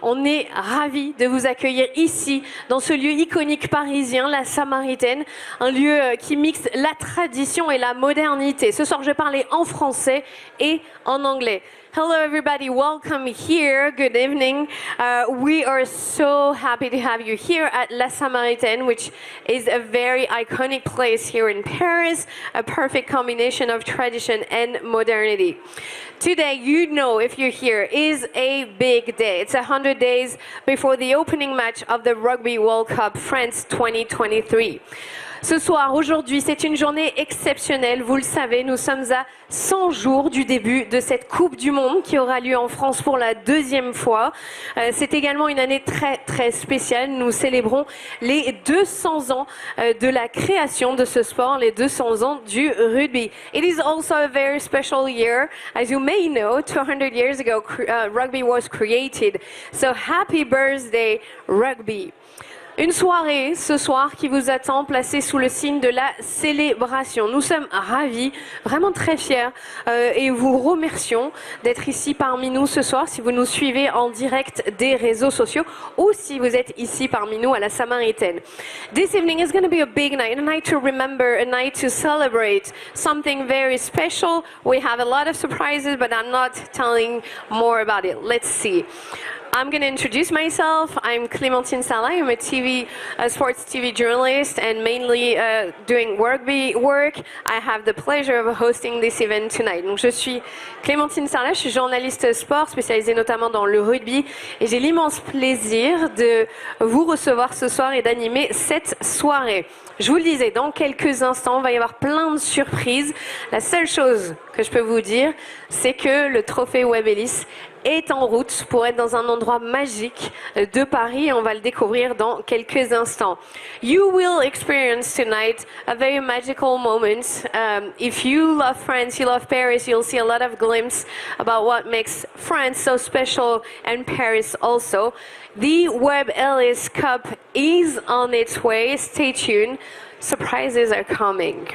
On est ravis de vous accueillir ici, dans ce lieu iconique parisien, la Samaritaine, un lieu qui mixe la tradition et la modernité. Ce soir, je vais parler en français et en anglais. Hello everybody, welcome here, good evening. We are so happy to have you here at La Samaritaine, which is a very iconic place here in Paris, a perfect combination of tradition and modernity. Today, you know, if you're here, is a big day. It's 100 days before the opening match of the Rugby World Cup France 2023. Ce soir, aujourd'hui, c'est une journée exceptionnelle. Vous le savez, nous sommes à 100 jours du début de cette Coupe du Monde qui aura lieu en France pour la deuxième fois. C'est également une année très spéciale. Nous célébrons les 200 ans de la création de ce sport, les 200 ans du rugby. It is also a very special year. As you may know, 200 years ago, rugby was created. So happy birthday, rugby. Une soirée ce soir qui vous attend, placée sous le signe de la célébration. Nous sommes ravis, vraiment très fiers et vous remercions d'être ici parmi nous ce soir si vous nous suivez en direct des réseaux sociaux ou si vous êtes ici parmi nous à la Samaritaine. This evening is going to be a big night, a night to remember, a night to celebrate, something very special. We have a lot of surprises, but I'm not telling more about it. Let's see. I'm going to introduce myself. I'm 𝗝-𝟑𝟬𝟬. I'm a sports TV journalist and mainly doing rugby work. I have the pleasure of hosting this event tonight. Donc, je suis 𝗝-𝟑𝟬𝟬, je suis journaliste sport spécialisée notamment dans le rugby et j'ai l'immense plaisir de vous recevoir ce soir et d'animer cette soirée. Je vous le disais, dans quelques instants, il va y avoir plein de surprises. La seule chose que je peux vous dire, c'est que le trophée 𝗝-𝟑𝟬𝟬 est en route pour être dans un endroit magique de Paris et on va le découvrir dans quelques instants. You will experience tonight a very magical moment. If you love France, you love Paris, you'll see a lot of glimpse about what makes France so special and Paris also. The 𝗝-𝟑𝟬𝟬 Cup is on its way. Stay tuned. Surprises are coming.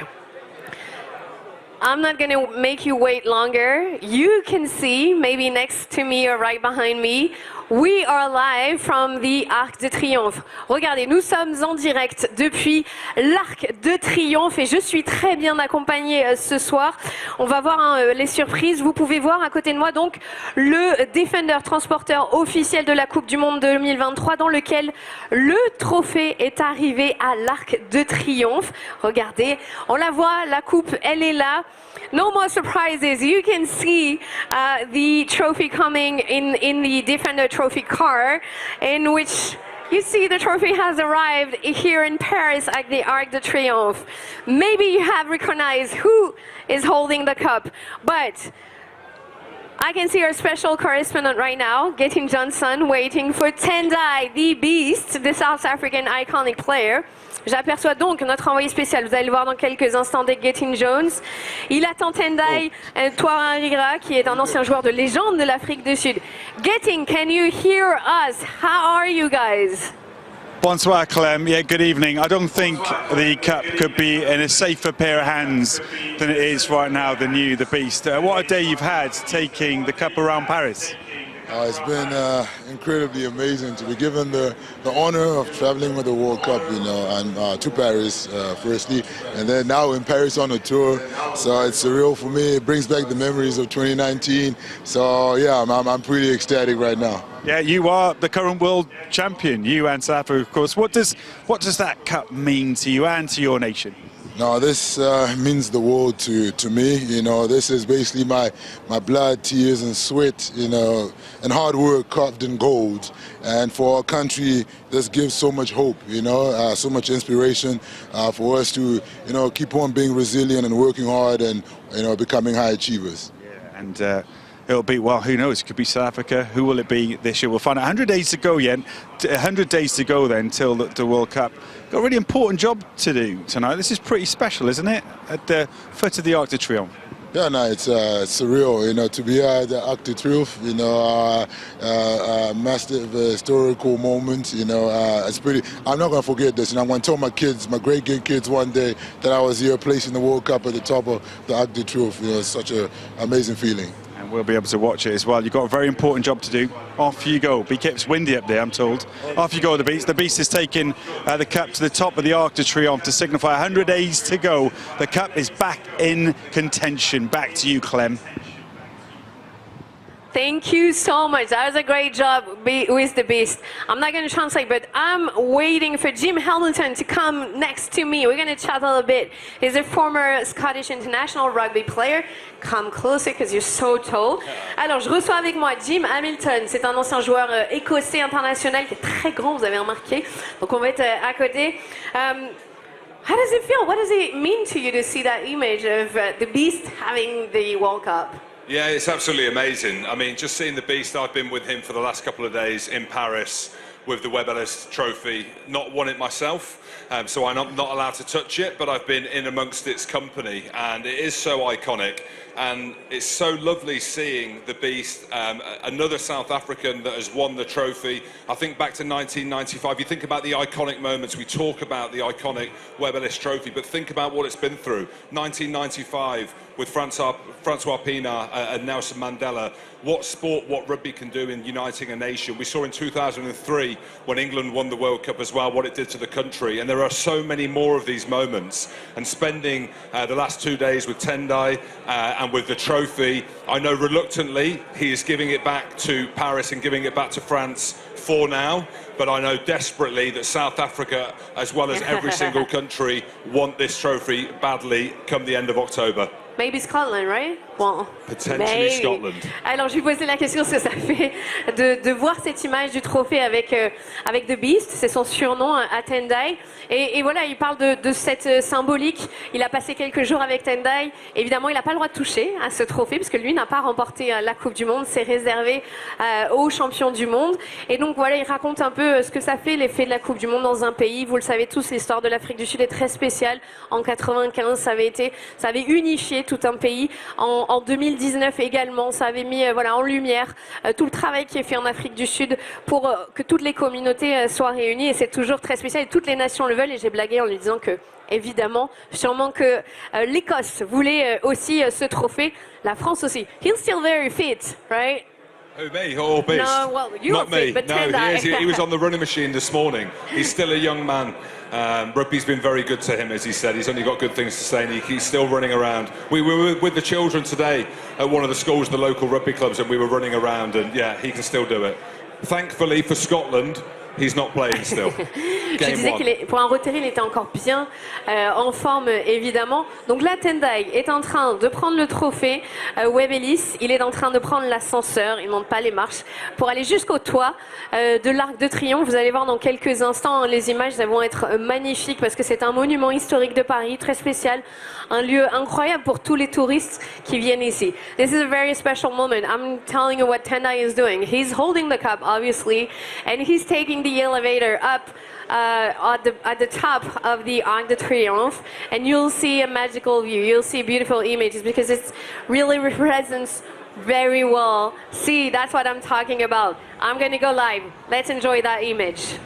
I'm not going to make you wait longer. You can see, maybe next to me or right behind me, we are live from the Arc de Triomphe. Regardez, nous sommes en direct depuis l'Arc de Triomphe et je suis très bien accompagnée ce soir. On va voir les surprises. Vous pouvez voir à côté de moi donc le Defender transporteur officiel de la Coupe du Monde 2023 dans lequel le trophée est arrivé à l'Arc de Triomphe. Regardez, on la voit, la coupe, elle est là. No more surprises. You can see the trophy coming in the Defender trophy car, in which you see the trophy has arrived here in Paris at the Arc de Triomphe. Maybe you have recognized who is holding the cup, but I can see our special correspondent right now, Gattin Johnson, waiting for Tendai, the beast, the South African iconic player. J'aperçois donc notre envoyé spécial, vous allez le voir dans quelques instants, de Gattin Jones. Il attend Tendai 𝗝-🭍🬑🬑, qui est un ancien joueur de légende de l'Afrique du Sud. Gattin, can you hear us? How are you guys? Bonsoir, Clem. Yeah, good evening. I don't think the cup could be in a safer pair of hands than it is right now, the new, the beast. What a day you've had taking the cup around Paris. It's been incredibly amazing to be given the honor of traveling with the World Cup, you know, and to Paris firstly, and then now in Paris on a tour. So it's surreal for me. It brings back the memories of 2019. So yeah, I'm pretty ecstatic right now. Yeah, you are the current world champion, you and South Africa, of course. What does that cup mean to you and to your nation? No, this means the world to me. You know, this is basically my blood, tears and sweat, you know, and hard work carved in gold. And for our country, this gives so much hope, you know, so much inspiration for us to, you know, keep on being resilient and working hard and, you know, becoming high achievers. Yeah, and it'll be, well, who knows, it could be South Africa. Who will it be this year? We'll find out. 100 days to go yet. 100 days to go then till the World Cup. Got a really important job to do tonight. This is pretty special, isn't it? At the foot of the Arc de Triomphe. Yeah, no, it's surreal, you know, to be at the Arc de Triomphe, you know, massive historical moment, you know, it's pretty, I'm not going to forget this, and I'm going to tell my kids, my great kids one day that I was here placing the World Cup at the top of the Arc de Triomphe. You know, it's such an amazing feeling. And And we'll be able to watch it as well. You've got a very important job to do. Off you go. It's windy up there, I'm told. Off you go, the Beast. The Beast is taking the cup to the top of the Arc de Triomphe to signify 100 days to go. The cup is back in contention. Back to you, Clem. Thank you so much. That was a great job with the Beast. I'm not going to translate, but I'm waiting for 𝗝𝟑𝟬🬘 to come next to me. We're going to chat a little bit. He's a former Scottish international rugby player. Come closer because you're so tall. Alors, je reçois avec moi 𝗝𝟑𝟬🬘. C'est un ancien joueur écossais international qui est très grand, vous avez remarqué. Donc, on va être à côté. How does it feel? What does it mean to you to see that image of the Beast having the World Cup? Yeah, it's absolutely amazing. I mean, just seeing the Beast, I've been with him for the last couple of days in Paris with the 𝗟𝟑𝟬𝟬 trophy. Not won it myself, so I'm not allowed to touch it, but I've been in amongst its company, and it is so iconic. And it's so lovely seeing the Beast, another South African that has won the trophy. I think back to 1995, you think about the iconic moments, we talk about the iconic 𝗟𝟑𝟬𝟬 trophy, but think about what it's been through. 1995 with Francois Pienaar and Nelson Mandela. What sport, what rugby can do in uniting a nation. We saw in 2003 when England won the World Cup as well, what it did to the country. And there are so many more of these moments. And spending the last 2 days with Tendai and with the trophy, I know reluctantly he is giving it back to Paris and giving it back to France for now, but I know desperately that South Africa, as well as every single country, want this trophy badly come the end of October. Maybe Scotland, right? Well, Potentially Scotland. Alors, je lui posais la question ce que ça fait de voir cette image du trophée avec The Beast, c'est son surnom à Tendai. Et voilà, il parle de cette symbolique. Il a passé quelques jours avec Tendai. Évidemment, il n'a pas le droit de toucher à ce trophée, parce que lui n'a pas remporté la Coupe du Monde. C'est réservé aux champions du monde. Et donc, voilà, il raconte un peu ce que ça fait, l'effet de la Coupe du Monde dans un pays. Vous le savez tous, l'histoire de l'Afrique du Sud est très spéciale. En 95, ça avait unifié tout un pays. En 2019 également, ça avait mis en lumière tout le travail qui est fait en Afrique du Sud pour que toutes les communautés soient réunies, et c'est toujours très spécial et toutes les nations le veulent. Et j'ai blagué en lui disant que, évidemment, sûrement que l'Écosse voulait aussi ce trophée, la France aussi. He's still very fit, right? Who, me or Beast? No, well, you Not fit, me. but No, he was on the running machine this morning. He's still a young man. Rugby's been very good to him, as he said. He's only got good things to say, and he's still running around. We were with the children today at one of the schools, the local rugby clubs, and we were running around, and yeah, he can still do it. Thankfully for Scotland, he's not playing still. Je disais qu'il pour un reterré, il était encore bien en forme, évidemment. Donc là, Tendai est en train de prendre le trophée 𝗟𝟑𝟬🬘. Il est en train de prendre l'ascenseur, il ne monte pas les marches, pour aller jusqu'au toit de l'Arc de Triomphe. Vous allez voir dans quelques instants, les images elles vont être magnifiques parce que c'est un monument historique de Paris, très spécial. Un lieu incroyable pour tous les touristes qui viennent ici. This is a very special moment. I'm telling you what Tendai is doing. He's holding the cup, obviously, and he's taking the elevator up at the top of the Arc de Triomphe, and you'll see a magical view. You'll see beautiful images because it really represents very well. See, that's what I'm talking about. I'm going to go live. Let's enjoy that image.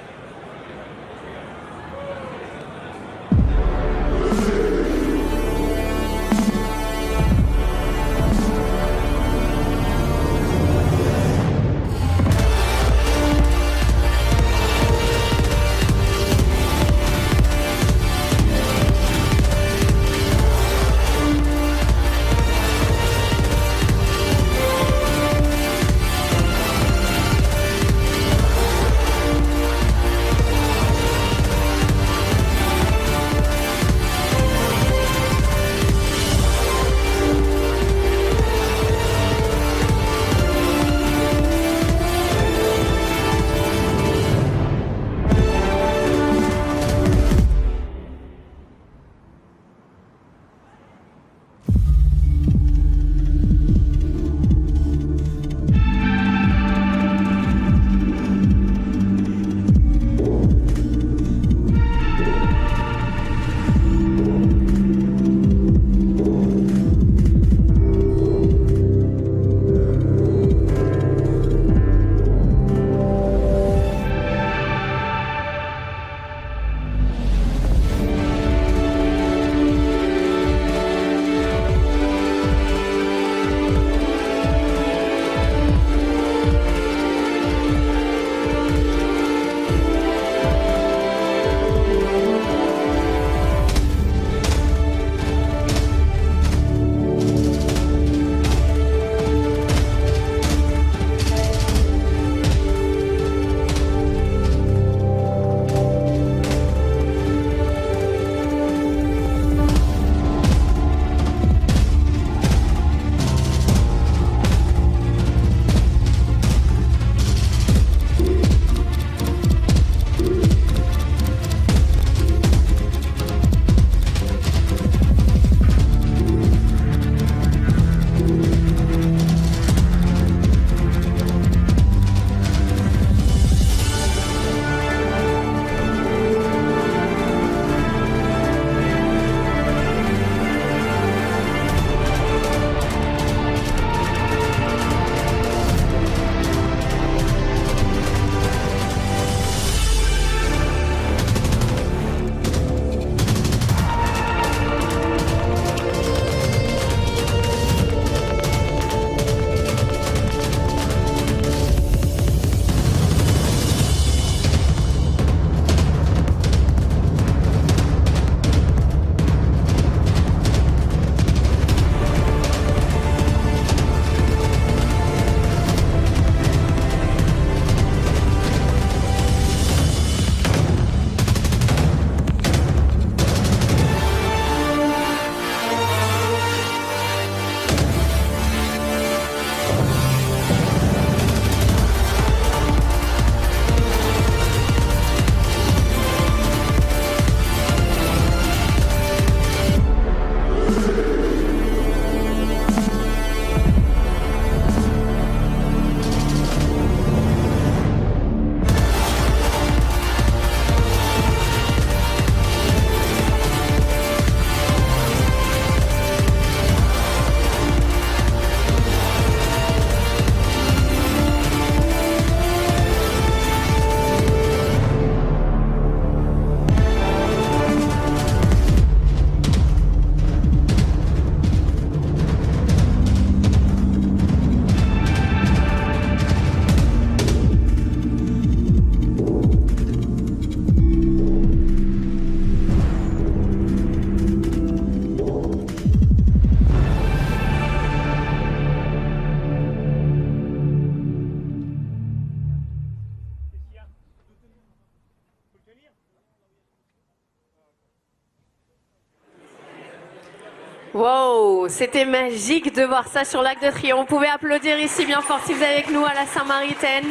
Wow, c'était magique de voir ça sur l'Arc de Triomphe. Vous pouvez applaudir ici bien fort si vous êtes avec nous à la Samaritaine.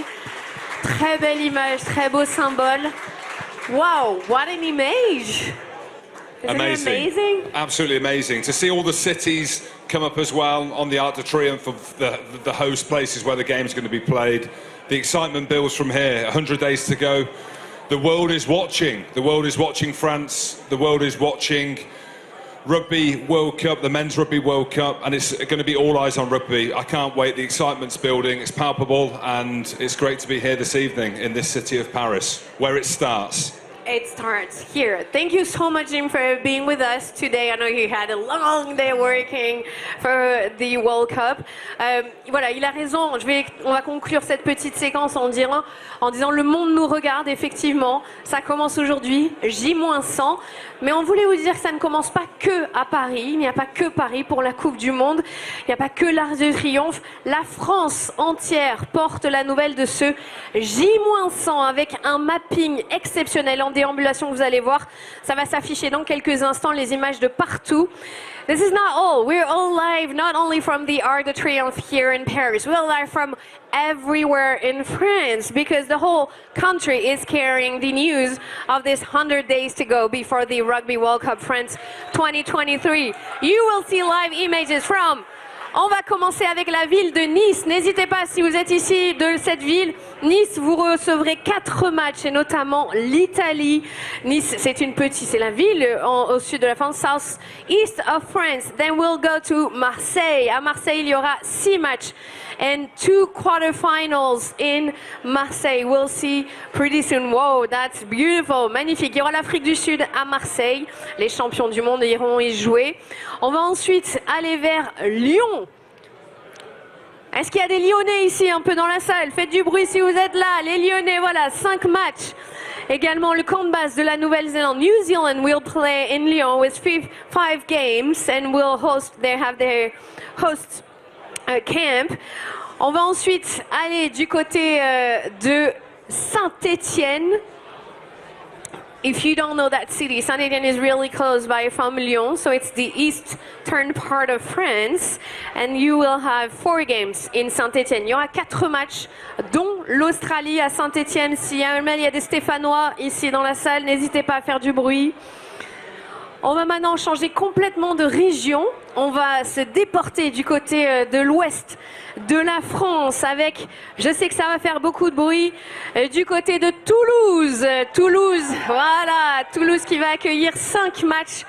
Très belle image, très beau symbole. Wow, what an image! Isn't it amazing? Absolutely amazing. To see all the cities come up as well on the Arc de Triomphe of the host places where the game's going to be played. The excitement builds from here. 100 days to go. The world is watching. The world is watching France. The world is watching Rugby World Cup, the Men's Rugby World Cup, and it's going to be all eyes on rugby. I can't wait. The excitement's building. It's palpable, and it's great to be here this evening in this city of Paris, where it starts. It starts here. Thank you so much, Jim, for being with us today. I know you had a long day working for the World Cup. Voilà, il a raison. On va conclure cette petite séquence en disant le monde nous regarde, effectivement. Ça commence aujourd'hui, J-100. Mais on voulait vous dire que ça ne commence pas que à Paris. Il n'y a pas que Paris pour la Coupe du Monde. Il n'y a pas que l'Arc de Triomphe. La France entière porte la nouvelle de ce J-100 avec un mapping exceptionnel en déambulation. Vous allez voir, ça va s'afficher dans quelques instants, les images de partout. This is not all. We're all live, not only from the Arc de Triomphe here in Paris. We're live from everywhere in France because the whole country is carrying the news of this 100 days to go before the Rugby World Cup France 2023. You will see live images from... On va commencer avec la ville de Nice. N'hésitez pas, si vous êtes ici de cette ville, Nice, vous recevrez 4 matchs, et notamment l'Italie. Nice, c'est la ville au sud de la France, south east of France. Then we'll go to Marseille. À Marseille, il y aura 6 matchs and 2 quarterfinals in Marseille. We'll see pretty soon. Wow, that's beautiful, magnifique. Il y aura l'Afrique du Sud à Marseille. Les champions du monde iront y jouer. On va ensuite aller vers Lyon. Est-ce qu'il y a des Lyonnais ici, un peu dans la salle? Faites du bruit si vous êtes là. Les Lyonnais, voilà, 5 matchs. Également le camp de base de la Nouvelle-Zélande. New Zealand will play in Lyon with 5 games and will have their host camp. On va ensuite aller du côté de Saint-Étienne. If you don't know that city, Saint-Étienne is really close by from Lyon, so it's the eastern part of France, and you will have 4 games in Saint-Étienne. Il y aura 4 matchs, dont l'Australie à Saint-Étienne. S'il y a des Stéphanois ici dans la salle, n'hésitez pas à faire du bruit. On va maintenant changer complètement de région. On va se déporter du côté de l'ouest de la France avec, je sais que ça va faire beaucoup de bruit, du côté de Toulouse. Voilà, Toulouse qui va accueillir 5 matchs.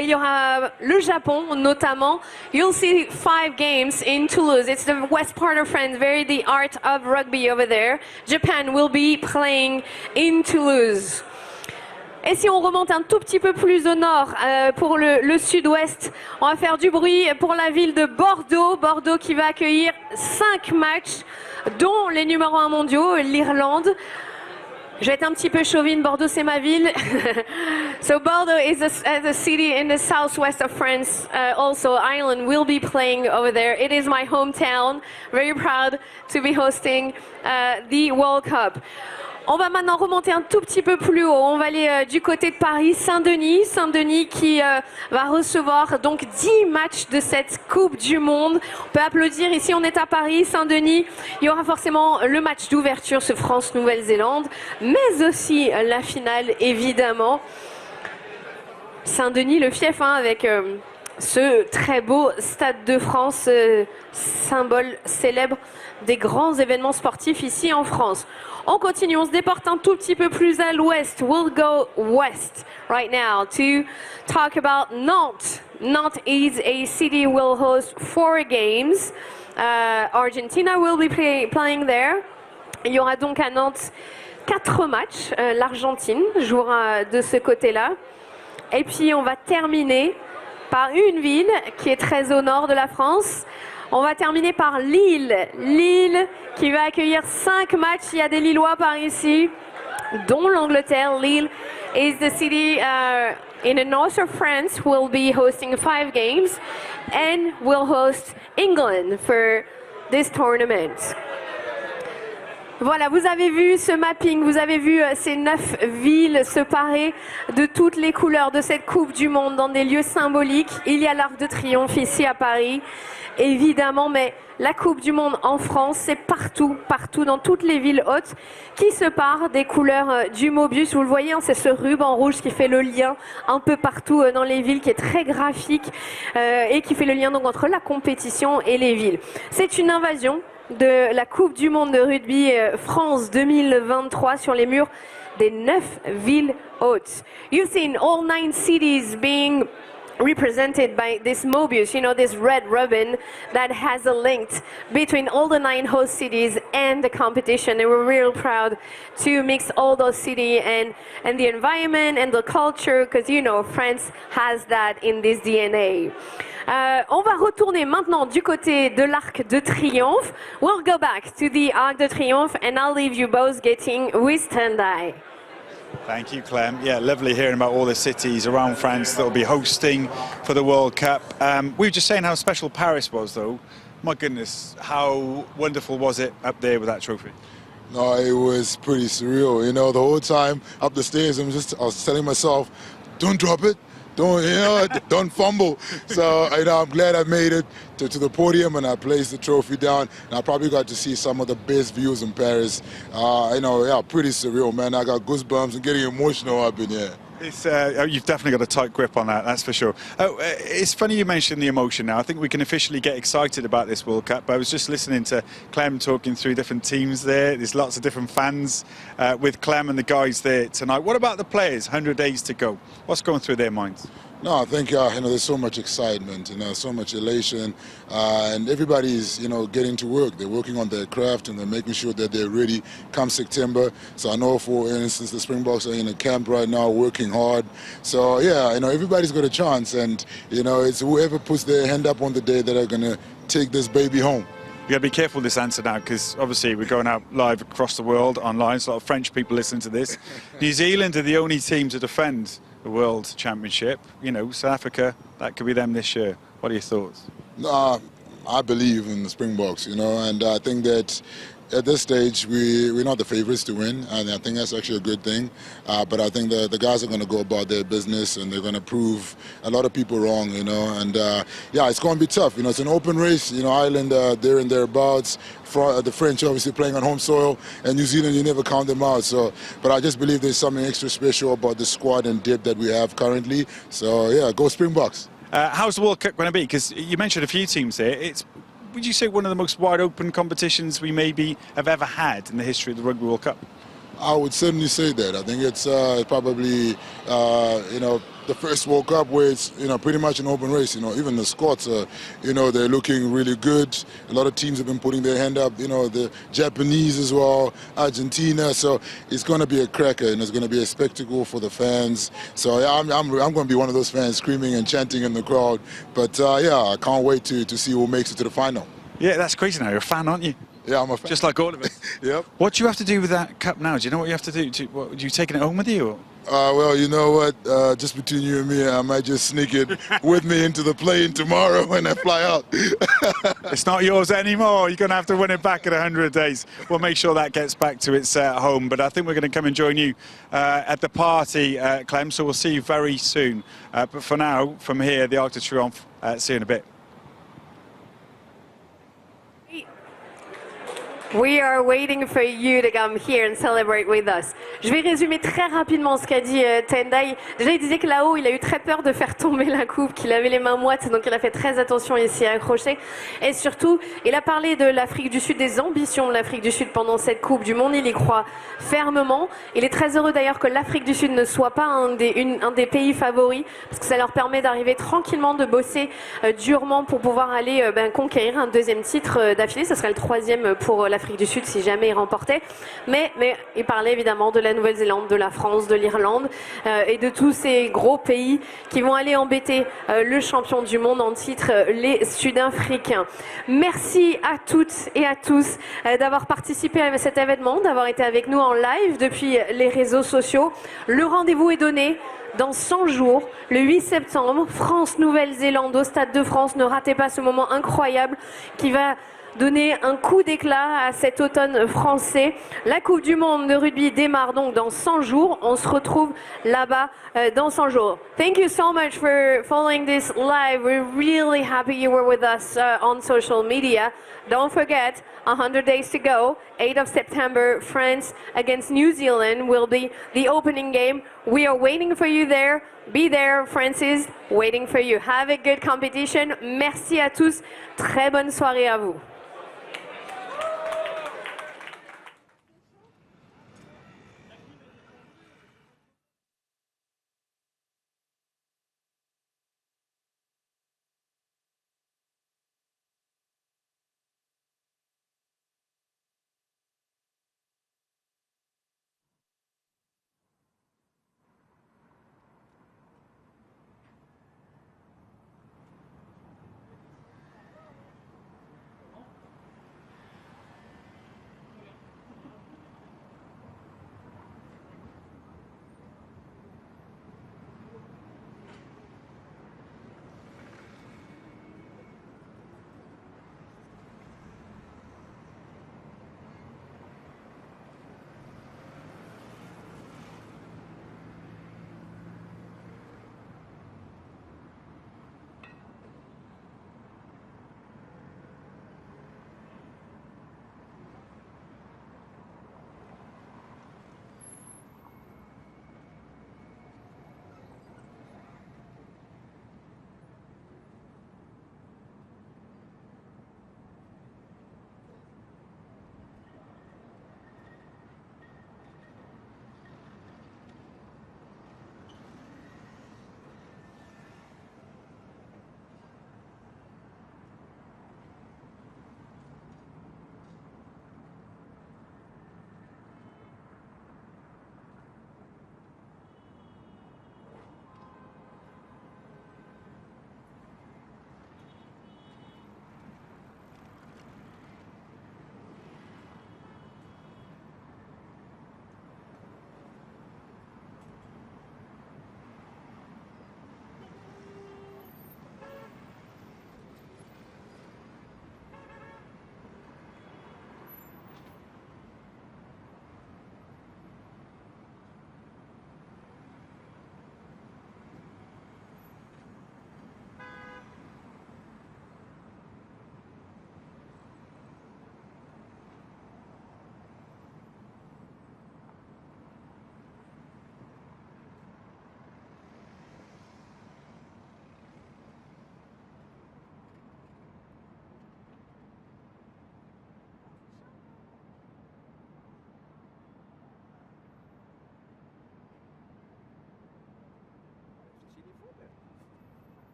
Il y aura le Japon notamment. You'll see 5 games in Toulouse. It's the west part of France, very the art of rugby over there. Japan will be playing in Toulouse. Et si on remonte un tout petit peu plus au nord, pour le sud-ouest, on va faire du bruit pour la ville de Bordeaux. Bordeaux qui va accueillir 5 matchs, dont les numéros 1 mondiaux, l'Irlande. Je vais être un petit peu chauvine, Bordeaux c'est ma ville. So Bordeaux is a city in the southwest of France. Also, Ireland will be playing over there. It is my hometown. Very proud to be hosting the World Cup. On va maintenant remonter un tout petit peu plus haut. On va aller du côté de Paris, Saint-Denis. Saint-Denis qui va recevoir donc 10 matchs de cette Coupe du Monde. On peut applaudir. Ici, on est à Paris, Saint-Denis. Il y aura forcément le match d'ouverture, ce France-Nouvelle-Zélande, mais aussi la finale, évidemment. Saint-Denis, le fief, avec ce très beau Stade de France, symbole célèbre des grands événements sportifs ici en France. On continue, on se déporte un tout petit peu plus à l'ouest. We'll go west right now to talk about Nantes. Nantes is a city who will host 4 games. Argentina will be playing there. Il y aura donc à Nantes 4 matchs. L'Argentine jouera de ce côté-là. Et puis on va terminer par une ville qui est très au nord de la France. On va terminer par Lille. Lille qui va accueillir 5 matchs. Il y a des Lillois par ici, dont l'Angleterre. Lille is the city in the north of France who will be hosting 5 games and will host England for this tournament. Voilà, vous avez vu ce mapping, vous avez vu ces 9 villes se parer de toutes les couleurs de cette Coupe du Monde dans des lieux symboliques. Il y a l'Arc de Triomphe ici à Paris, évidemment, mais la Coupe du Monde en France, c'est partout, partout, dans toutes les villes hautes, qui se parent des couleurs du Mobius. Vous le voyez, hein, c'est ce ruban rouge qui fait le lien un peu partout dans les villes, qui est très graphique et qui fait le lien donc entre la compétition et les villes. C'est une invasion de la Coupe du Monde de rugby France 2023 sur les murs des 9 villes hautes. You've seen all 9 cities being represented by this Mobius, you know, this red ribbon that has a link between all the 9 host cities and the competition. And we're real proud to mix all those cities and the environment and the culture, because, you know, France has that in this DNA. On va retourner maintenant du côté de l'Arc de Triomphe. We'll go back to the Arc de Triomphe and I'll leave you both getting with Tendai. Thank you, Clem. Yeah, lovely hearing about all the cities around France that will be hosting for the World Cup. We were just saying how special Paris was, though. My goodness, how wonderful was it up there with that trophy? No, it was pretty surreal. You know, the whole time up the stairs, I was telling myself, don't drop it. Don't fumble. So, you know, I'm glad I made it to the podium and I placed the trophy down. And I probably got to see some of the best views in Paris. You know, yeah, pretty surreal, man. I got goosebumps and getting emotional up in here. It's, you've definitely got a tight grip on that, that's for sure. It's funny you mentioned the emotion now. I think we can officially get excited about this World Cup. I was just listening to Clem talking through different teams there. There's lots of different fans with Clem and the guys there tonight. What about the players? 100 days to go. What's going through their minds? No, I think you know, there's so much excitement, you know, so much elation, and everybody's, you know, getting to work. They're working on their craft and they're making sure that they're ready come September. So I know, for instance, the Springboks are in a camp right now, working hard. So yeah, you know, everybody's got a chance, and you know, it's whoever puts their hand up on the day that are going to take this baby home. You got to be careful with this answer now, because obviously we're going out live across the world online. So a lot of French people listening to this. New Zealand are the only team to defend the World Championship. You know, South Africa, that could be them this year. What are your thoughts? I believe in the Springboks, you know, and I think that at this stage we're not the favorites to win, and I think that's actually a good thing. But I think the guys are going to go about their business and they're going to prove a lot of people wrong, you know. And yeah, it's going to be tough. You know, it's an open race. You know, Ireland there and thereabouts. The French obviously playing on home soil, and New Zealand, you never count them out. So, but I just believe there's something extra special about the squad and depth that we have currently. So yeah, go Springboks. How's the World Cup going to be? Because you mentioned a few teams there. Would you say one of the most wide open competitions we maybe have ever had in the history of the Rugby World Cup? I would certainly say that. I think it's probably you know, the first World Cup where it's, you know, pretty much an open race. You know, even the Scots, you know, they're looking really good. A lot of teams have been putting their hand up. You know, the Japanese as well, Argentina. So it's going to be a cracker, and it's going to be a spectacle for the fans. So yeah, I'm going to be one of those fans screaming and chanting in the crowd. But yeah, I can't wait to see who makes it to the final. Yeah, that's crazy now. You're a fan, aren't you? Yeah, I'm a fan. Just like all of us. Yep. What do you have to do with that cup now? Do you know what you have to do? Are you taking it home with you? Or? Well, you know what? Just between you and me, I might just sneak it with me into the plane tomorrow when I fly out. It's not yours anymore. You're going to have to win it back in 100 days. We'll make sure that gets back to its home. But I think we're going to come and join you at the party, Clem. So we'll see you very soon. But for now, from here, the Arc de Triomphe, see you in a bit. We are waiting for you to come here and celebrate with us. Je vais résumer très rapidement ce qu'a dit Tendai. Déjà, il disait que là-haut, il a eu très peur de faire tomber la coupe, qu'il avait les mains moites, donc il a fait très attention ici à accrocher. Et surtout, il a parlé de l'Afrique du Sud, des ambitions de l'Afrique du Sud pendant cette Coupe du Monde. Il y croit fermement. Il est très heureux d'ailleurs que l'Afrique du Sud ne soit pas un des pays favoris, parce que ça leur permet d'arriver tranquillement, de bosser durement pour pouvoir aller conquérir un deuxième titre d'affilée. Ce serait le 3e pour l'Afrique du Sud si jamais il remportait. Mais il parlait évidemment de la Nouvelle-Zélande, de la France, de l'Irlande et de tous ces gros pays qui vont aller embêter le champion du monde en titre, les Sud-Africains. Merci à toutes et à tous d'avoir participé à cet événement, d'avoir été avec nous en live depuis les réseaux sociaux. Le rendez-vous est donné dans 100 jours, le 8 septembre, France-Nouvelle-Zélande au Stade de France. Ne ratez pas ce moment incroyable qui va donner un coup d'éclat à cet automne français. La Coupe du Monde de rugby démarre donc dans 100 jours. On se retrouve là-bas dans 100 jours. Thank you so much for following this live. We're really happy you were with us on social media. Don't forget, 100 days to go, 8th of September, France against New Zealand will be the opening game. We are waiting for you there. Be there, France is waiting for you. Have a good competition. Merci à tous. Très bonne soirée à vous.